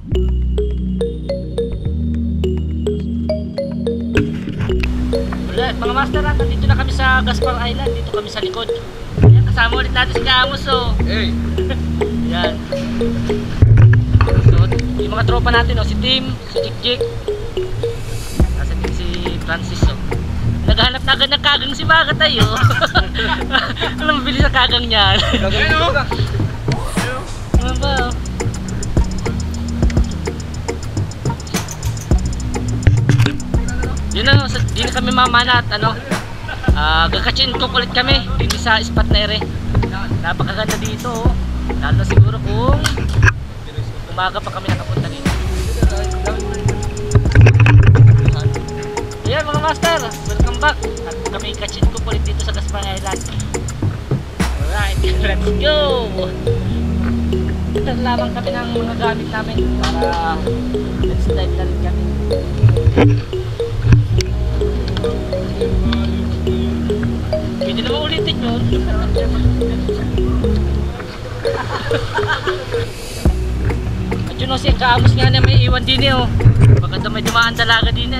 Alright mga master, nandito na kami sa Gaspar Island. Dito kami sa likod. Ayan, kasama ulit natin si Kaamos. Hey. Yan. So, yung mga tropa natin, si Tim, si Jik, nasa din si Francis. Naghahanap na agad ng kagang si Bakatay. Alam, mabilis ang kagang niya. Ano ba? Yun na, di na kami mamana at gagachin ko ulit kami dito sa spot na ere. Napakaganda dito. Lalo siguro kung umaga pa kami nakapunta dito. Ayan mga master, welcome back. At kami kachin ko ulit dito sa Gaspar Island. Alright, let's go. Ito lamang kami ng mga gamit namin para let's dive na rin kami. Pwede naman ulitin yun. At yun si Kaamos nga na may iwan din baka may dumaan dalaga din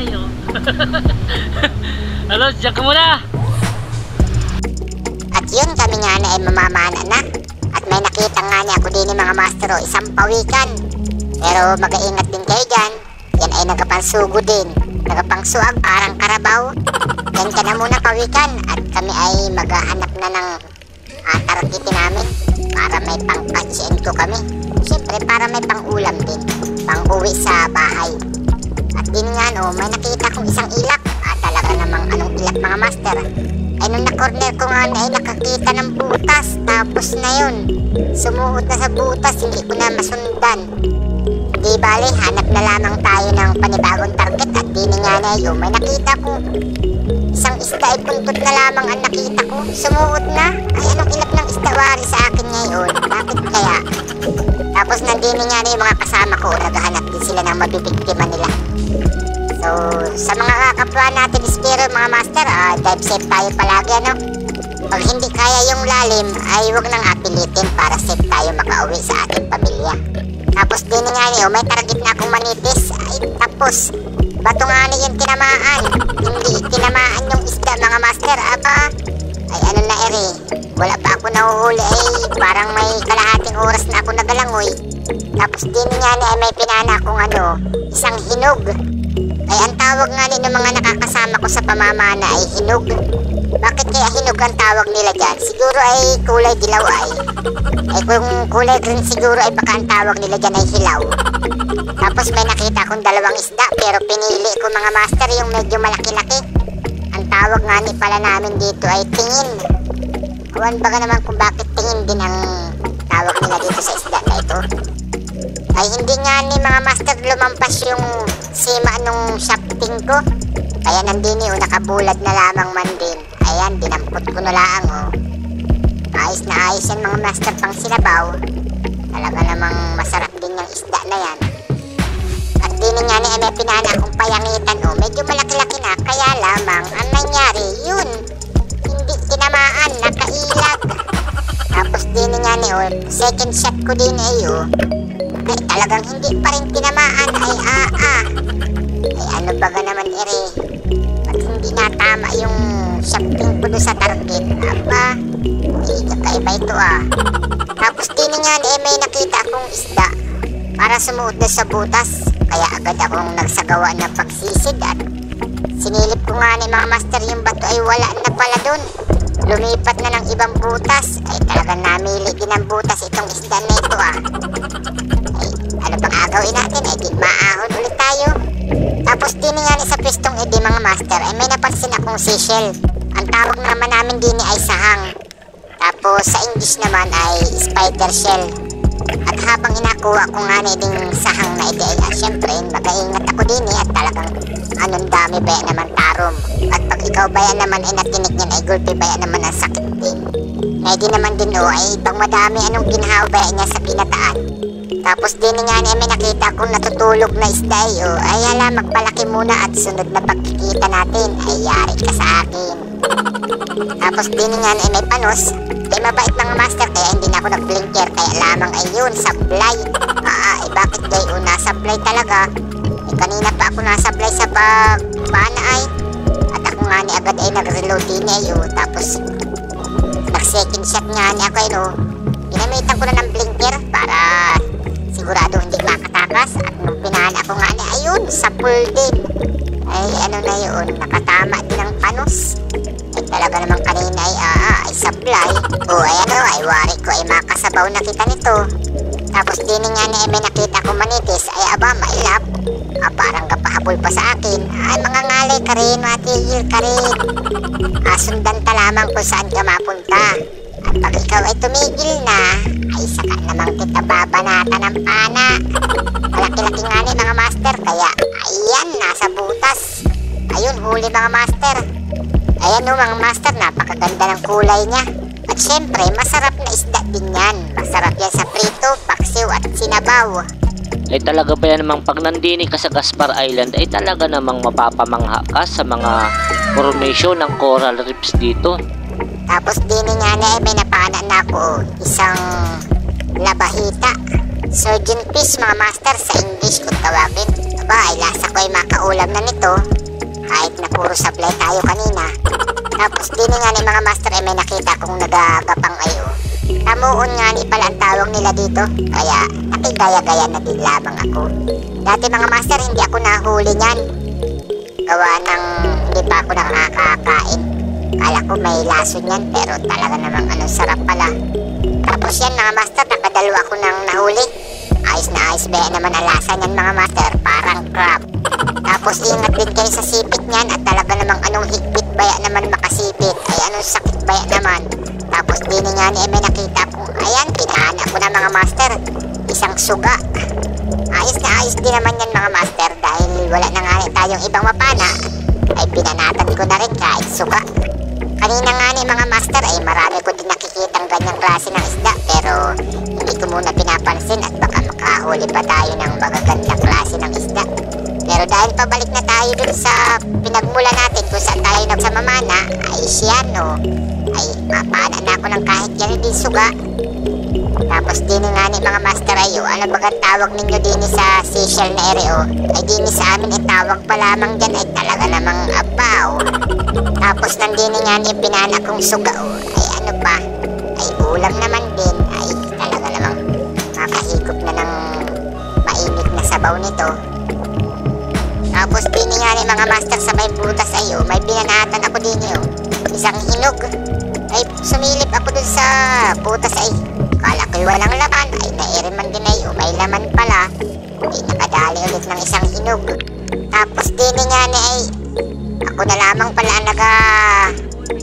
Hello, diyan ka muna. At yun kami nga na ay mamamana na. At may nakita nga niya ako din mga master, isang pawikan. Pero mag-aingat din kayo dyan. Yan ay nagapansugo din. Nagapangsuag parang karabaw. Yan ka na muna pawikan. At kami ay maghahanap na ng targetin namin para may pang-catch ko kami. Siyempre para may pang-ulam din, pang-uwi sa bahay. At din nga may nakita kong isang ilak. Talaga namang anong ilak mga master. Ay nung na-corner ko nga ay nakakita ng butas. Tapos na yun, sumuot na sa butas, hindi ko na masundan. Di bale, hanap na lamang tayo ng panibagong target. At di nga na yun, may nakita ko isang isda ay puntot na lamang ang nakita ko. Sumuot na. Ay anong ilak ng isda wari sa akin ngayon? Bakit kaya? Tapos nandini nga na yung mga kasama ko. Naghahanap din sila ng mabibiktima nila. So sa mga kapwa natin ispero mga master, dive safe tayo palagi Pag hindi kaya yung lalim ay huwag nang apilitin para safe tayo makauwi sa ating pamilya. Tapos din nga niyo, may target na akong manitis. Ay tapos bato nga na yung tinamaan. Hindi tinamaan yung isda mga master. Ay ano na ere, wala pa ako nahuhuli. Ay parang may kalahating oras na ako nagalangoy. Tapos din nga niya ay may pinana akong isang hinog. Ay ang tawag nga ng mga nakakasama ko sa pamamana ay hinog. Bakit kaya hinog ang tawag nila dyan? Siguro ay kulay dilaw ay kung kulay green siguro ay baka ang tawag nila dyan ay hilaw. Tapos may nakita akong dalawang isda pero pinili ko mga master yung medyo malaki-laki. Ang tawag nga ni pala namin dito ay tingin. Kuwan baga naman kung bakit tingin din ang tawag nila dito sa isda na ito. Ay hindi nga ni mga master lumampas yung sima nung shafting ko. Kaya nandini nakabulad na lamang man din. Ayan, dinampot ko na lang Ayos na ayos yan mga master pang sinabaw. Talaga namang masarap din yung isda na yan. At dini nga ni may pinana akong payangitan medyo malaki-laki na. Kaya lamang ang nangyari yun, hindi tinamaan, nakailag. Tapos dini nga ni second shot ko din ay talagang hindi pa rin tinamaan. Ay ano baga naman ere, at hindi natama yung shafting ko doon sa target. Kakaiba ito Tapos din nga may nakita akong isda para sumuot na sa butas. Kaya agad akong nagsagawa ng pagsisid at sinilip ko nga mga master yung bato ay wala na pala doon. Lumipat na ng ibang butas. Ay talagang namili din ng butas itong isda na ito Ay ano pang agawin natin? Ay di maahon ulit tayo. Tapos din nga sa pwestong mga master ay may napansin akong seashell. Ang tawag naman namin din ay sahang. Tapos sa English naman ay spider shell. At habang inakuha ko nga ding sahang na ito ay syempre mag-aingat ako din at talagang anong dami ba naman tarom. At pag ikaw ba naman ay natinik yan ay gulpi ba naman ang sakit din. Ngay din naman din ay pang madami anong ginhaw ba niya sa pinataan. Tapos din nga may nakita akong natutulog na isda ay hala magpalaki muna at sunod na pagkikita natin ay yari ka sa akin. Tapos din nga may panos. Ay mabait mga master kaya hindi na ako nag-blinker kaya lamang ay yun sablay. Iba bakit gayo nasablay talaga. Kanina pa ako nasablay sa pagbana ay. At ako nga ni agad ay nag-reload din ay tapos nag-second shot nga ni ako ay ginamitan ko na ng blinker para sigurado hindi makatakas. At nung pinaan ako nga ni ayun, sapul din. Ay ano na yun, nakatama din ang panos. Ay talaga naman kanina ay sablay. Ay ay wari ko ay makasabaw na kita nito. Tapos din nga ni may nakita ko manitis ay aba mailap. Parang kapahabol pa sa akin. Ay mga ngalay ka rin, matigil ka rin. Sundan ka lamang kung saan ka mapunta. At pag ikaw ay tumigil na, ay saka namang kita babanata ng pana. Malaki-laki nga ni mga master, kaya ayan, nasa butas. Ayun, huli mga master. Ayan mga master, napakaganda ng kulay niya. At syempre, masarap na isda din yan. Masarap yan sa prito, paksiw at sinabaw. Ay talaga ba yan namang pag nandini ka sa Gaspar Island ay talaga namang mapapamangha ka sa mga formation ng coral reefs dito. Tapos dini nga na may napana na ako isang labahita. Surgeon fish mga master sa English kung tawagin. Aba ay lasa ko ay makaulam na nito. Kahit na puro sablay tayo kanina. Tapos dini nga ni mga master ay may nakita kong nagagapang ayo. Tamuon nga ni pala ang tawag nila dito. Kaya nakigaya-gaya na din lamang ako. Dati mga master hindi ako nahuli niyan. Gawa ng hindi pa ako nakakakain. Kala ko may laso niyan pero talaga namang sarap pala. Tapos yan mga master, nakadalawa ko nang nahuli. Ayos na ayos ba naman ang lasa niyan mga master, parang crab. Tapos ingat din kayo sa sipit niyan at talaga namang anong higpit baya naman makasipit. Ay anong sakit baya naman. Tapos din nga ni may nakita kong ayan, pinahana ko na mga master. Isang suga. Ayos na ayos din naman yan mga master dahil wala na nga tayong ibang mapana. Ay binanatan ko na rin kahit suga. Kanina nga ni mga master ay marami ko din nakikitang ganyang klase ng isda pero hindi ko muna pinapansin at baka makahuli pa tayo ng magagandang klase ng isda. Pero dahil pabalik na tayo dun sa pinagmula natin kung saan tayo nagsamamana ay siya ay mapana na ako ng kahit yan din suga. Tapos din nga ni mga master ayo, ano bagang tawag ninyo din sa Seychelles na area ay din sa amin ay tawag pa lamang dyan ay talaga namang abaw. Tapos nandini nga ni pinana kong suga ay ano pa, ay ulam naman din ay talaga namang makahigop na ng mainit na sabaw nito. Tapos din nga ni mga master sa may butas ayo, may binanatan ako din isang hinog. Ay sumilip ako dun sa butas ay kala ko'y walang laman ay nairiman din ay may laman pala. Ay nakadali ulit ng isang hinog. Tapos din nga ni ay ako na lamang pala ang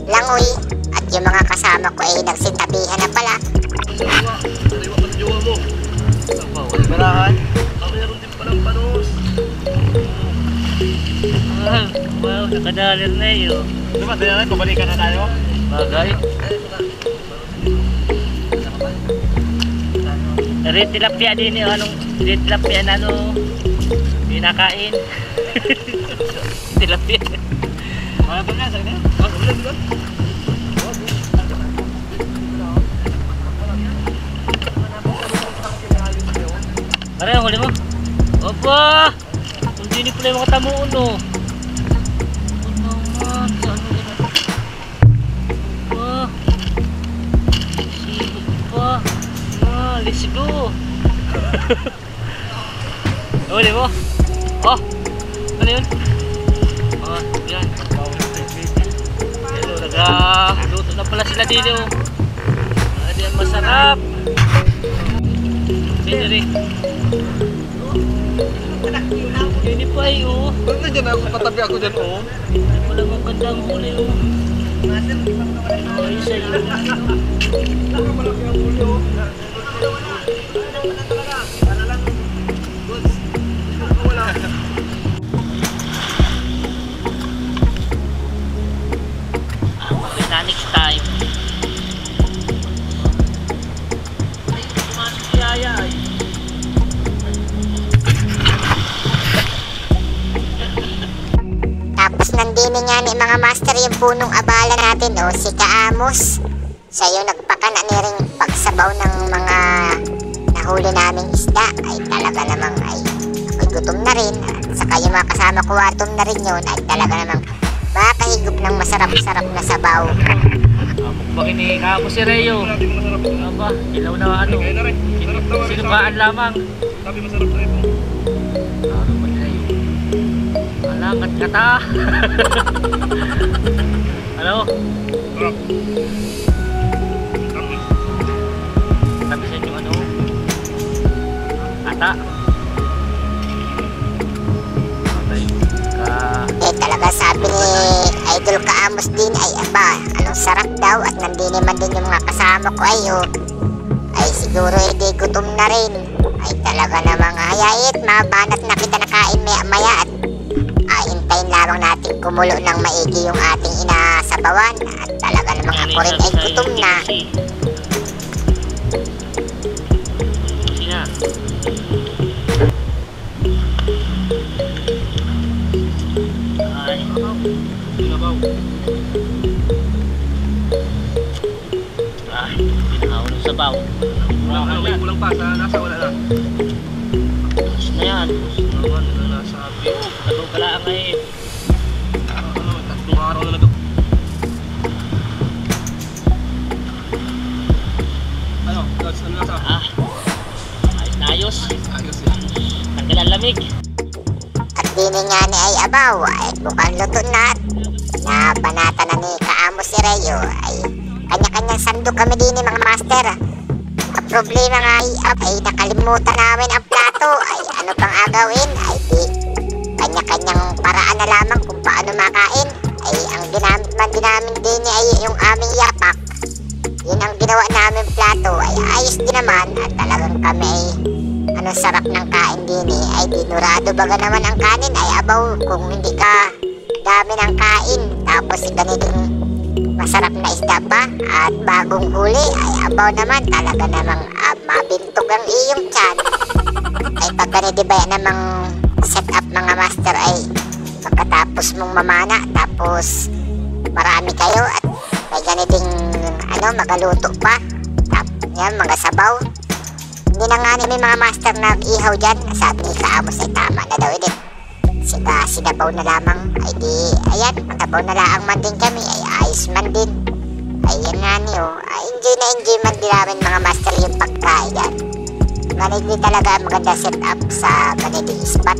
langoy at yung mga kasama ko ay nagsintabihan na pala. Naiwa ka sa jowa mo. Barahan. Mayroon din palang panos. Wow, nakadalir na yun. Diba, tayo pabalikan na tayo? Bagay. Red tilapia din anong red tilapia na pinakain. Tilapia. Mga ba nga, saan na? Kabilang diba? Pare, huli mo? Opa! Hindi ni pala yung mga tamuon Ano naman? Saan mo gano'n? Opa! Sige pa! Let's go! Huli mo? Oh! Ano yun? Yan. Hello, nag-luto na pala sila dito. Yan masarap. Piniri. Hindi pa Ba't na dyan ako? Patabi ako dyan Wala magandang huli Ayos sa'yo. Malaki ang huli Wala. Okay na, next time. Tapos nandini nga ni mga master yung punong abala natin si Kaamos. Siya yung nagpakana ni ring pagsabaw ng mga nahuli naming isda ay talaga namang ay ako'y gutom na rin. At saka yung mga kasama ko gutom na rin yun ay talaga namang makahigop ng masarap-sarap na sabaw. Bakit ni Kapo si Reo? Sabi mo masarap. Aba, ilaw na ano. Kaya na rin. Masarap daw. Sinukaan lamang. Sabi masarap na ito. Ano ba nila yun? Alangat ka ta. Ano? Sarap. Tamis. Tabisan yung ano? Ata. Okay. Eh talaga sabi ni Idol Kaamos din ay aba, anong sarap daw at nandun naman din yung mga kasama ko ay ay siguro hindi gutom na rin. Ay talaga namang hayait, mabanat na kita nakain maya at hintayin lamang natin kumulo ng maigi yung ating inasabawan at talaga namang ako rin ay gutom na. Sina? Ay, Sinabaw. ay, pinahaw ng sabaw. May kulang pa. Sa nasa wala na. Tapos na yan. Naman, ano na nasabi. Tago pala ang ay Tatlong araw na nag- Ano? Ano nasa? ayos na ayos. Ayos yan. Tanggal ang lamig. At dini nga ni ay abaw ay mukhang luto na at nabanata na ni Kaamos si Reo ay kanya-kanyang sandok kami din mga master. Ang problema nga ay nakalimutan namin ang plato ay ano pang agawin ay di kanya-kanyang paraan na lamang kung paano makain ay ang ginamit man din namin din ay yung aming yapak. Yun ang ginawa namin plato ay ayos din naman at talagang kami ay anong sarap ng kain din ay dinurado baga naman ang kanin ay abaw kung hindi ka dami ng kain tapos ganitong masarap na isda pa at bagong huli ay abaw naman talaga namang mabintog ang iyong tiyan ay pag ganito ba yan namang set up mga master ay pagkatapos mong mamana tapos marami kayo at may ganiting magaluto pa yan mga sabaw. Hindi na nga may mga master nag-ihaw dyan. Sabi ni Kaamos ay tama na daw edit. Sinabaw na lamang. Ay di, ayan, magabaw na laang man din kami. Ay ayos man din. Ayan nga niyo. Ay enjoy man din namin mga master yung pagkain dyan. Ganit din talaga maganda setup sa ganitong spot.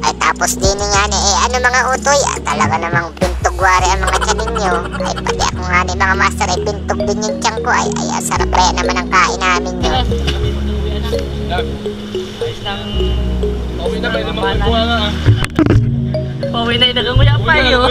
Ay tapos din nga ni, ano mga utoy. Talaga namang pintugwari ang mga tiyanin nyo. Ay pati ako nga ni mga master ay pintog din yung tiyan ko. Ay sarap kaya naman ang kain namin nyo. Ayos nang Pauwi na, may limang kuha nga. pauwi na inaganguya pa yun.